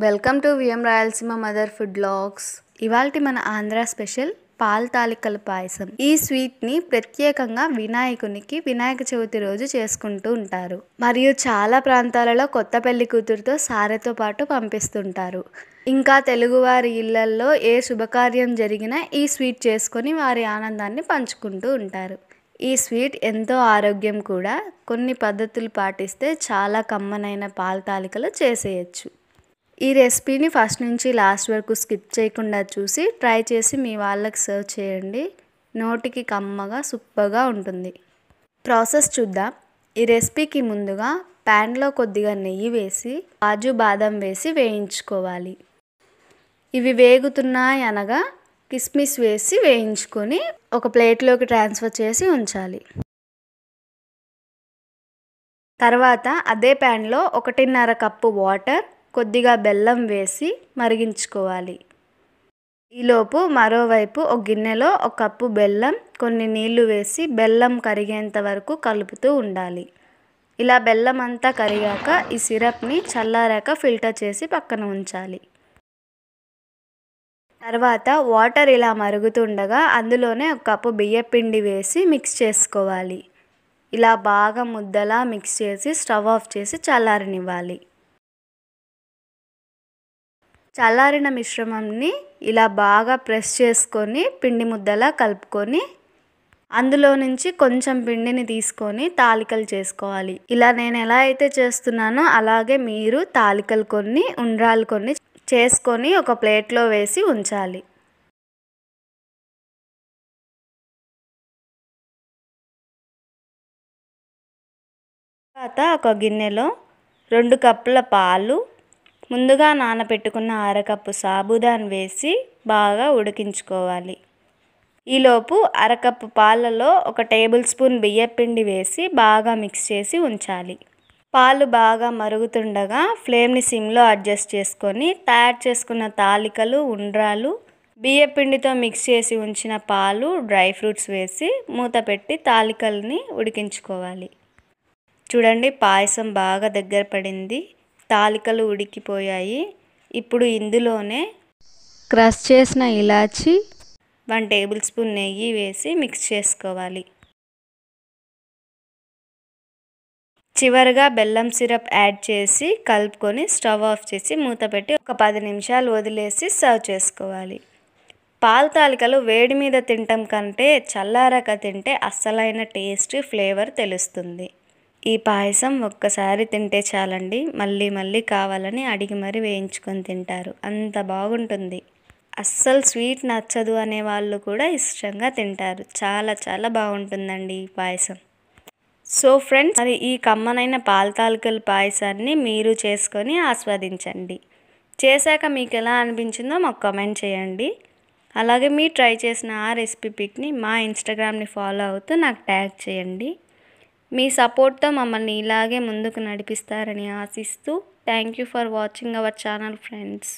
Welcome to VM Rayalaseema mother food blogs. ఇవాల్టి మన Andhra special పాల తాలికల పాయసం. ఈ స్వీట్ ని ప్రత్యేకంగా వినాయకునికి వినాయక చవితి రోజు చేసుకుంటూ ఉంటారు. మరియు చాలా ప్రాంతాలలో కొత్త పెళ్లి కూతురుతో సారెతో పాటు పంపిస్తుంటారు. ఇంకా తెలుగువారి ఇళ్లల్లో ఏ శుభకార్యం జరిగినా ఈ స్వీట్ చేసుకొని వారి ఆనందాన్ని పంచుకుంటూ ఉంటారు. ఈ స్వీట్ ఎంతో ఆరోగ్యం కూడా. కొన్ని పద్ధతులు పాటిస్తే చాలా కమ్మనైన పాల తాలికలు చేసేయచ్చు. ఈ రెసిపీని ఫస్ట్ నుంచి లాస్ట్ వరకు స్కిప్ చేయకుండా చూసి ట్రై చేసి మీ వాళ్ళకి సర్వ్ చేయండి. నోటికి కమ్మగా సూపర్గా ఉంటుంది. ప్రాసెస్ చూద్దాం. ఈ రెసిపీకి ముందుగా ప్యాన్లో కొద్దిగా నెయ్యి వేసి కాజు బాదం వేసి వేయించుకోవాలి. ఇవి వేగుతున్నాయి అనగా కిస్మిస్ వేసి వేయించుకొని ఒక ప్లేట్లోకి ట్రాన్స్ఫర్ చేసి ఉంచాలి. తర్వాత అదే ప్యాన్లో 1.5 కప్పు వాటర్, కొద్దిగా బెల్లం వేసి మరిగించుకోవాలి. ఈలోపు మరోవైపు ఒక గిన్నెలో 1 కప్పు బెల్లం, కొన్ని నీళ్లు వేసి బెల్లం కరిగేంత వరకు కలుపుతూ ఉండాలి. ఇలా బెల్లం అంతా కరిగాక ఈ సిరప్ని చల్లారాక ఫిల్టర్ చేసి పక్కన ఉంచాలి. తర్వాత వాటర్ ఇలా మరుగుతుండగా అందులోనే 1 కప్పు బియ్యపిండి వేసి మిక్స్ చేసుకోవాలి. ఇలా బాగా ముద్దలా మిక్స్ చేసి స్టవ్ ఆఫ్ చేసి చల్లారనివ్వాలి. చల్లారిన మిశ్రమంని ఇలా బాగా ప్రెస్ చేసుకొని పిండి ముద్దలా కలుపుకొని అందులో నుంచి కొంచెం పిండిని తీసుకొని తాలికలు చేసుకోవాలి. ఇలా నేను ఎలా అయితే చేస్తున్నానో అలాగే మీరు తాలికలు కొన్ని, ఉండ్రాలు కొన్ని చేసుకొని ఒక ప్లేట్లో వేసి ఉంచాలి. తర్వాత ఒక గిన్నెలో 2 కప్పుల పాలు, ముందుగా నానబెట్టుకున్న 1/2 కప్పు సాబుదానా వేసి బాగా ఉడికించుకోవాలి. ఈలోపు 1/2 కప్పు పాలలో 1 టేబుల్ స్పూన్ బియ్యపిండి వేసి బాగా మిక్స్ చేసి ఉంచాలి. పాలు బాగా మరుగుతుండగా ఫ్లేమ్ని సిమ్లో అడ్జస్ట్ చేసుకొని తయారు చేసుకున్న తాలికలు, ఉండ్రాలు, బియ్యపిండితో మిక్స్ చేసి ఉంచిన పాలు, డ్రై ఫ్రూట్స్ వేసి మూత పెట్టి తాలికల్ని ఉడికించుకోవాలి. చూడండి, పాయసం బాగా దగ్గర పడింది. తాలికలు ఉడికిపోయాయి. ఇప్పుడు ఇందులోనే క్రష్ చేసిన ఇలాచి, 1 టేబుల్ స్పూన్ నెయ్యి వేసి మిక్స్ చేసుకోవాలి. చివరగా బెల్లం సిరప్ యాడ్ చేసి కలుపుకొని స్టవ్ ఆఫ్ చేసి మూత పెట్టి ఒక 10 నిమిషాలు వదిలేసి సర్వ్ చేసుకోవాలి. పాల తాలికలు వేడి మీద తినటం కంటే చల్లారాక తింటే అస్సలైన టేస్ట్, ఫ్లేవర్ తెలుస్తుంది. ఈ పాయసం ఒక్కసారి తింటే చాలండి, మళ్ళీ మళ్ళీ కావాలని అడిగి మరీ వేయించుకొని తింటారు. అంత బాగుంటుంది. అస్సలు స్వీట్ నచ్చదు అనే వాళ్ళు కూడా ఇష్టంగా తింటారు. చాలా చాలా బాగుంటుందండి ఈ పాయసం. సో ఫ్రెండ్స్, మరి ఈ కమ్మనైన పాల తాలికల పాయసాన్ని మీరు చేసుకొని ఆస్వాదించండి. చేశాక మీకు ఎలా అనిపించిందో మాకు కామెంట్ చేయండి. అలాగే మీరు ట్రై చేసిన ఆ రెసిపీ పిక్ని మా ఇన్స్టాగ్రామ్ని ఫాలో అవుతూ నాకు ట్యాగ్ చేయండి. మీ సపోర్ట్తో మమ్మల్ని ఇలాగే ముందుకు నడిపిస్తారని ఆశిస్తూ thank you for watching our channel friends.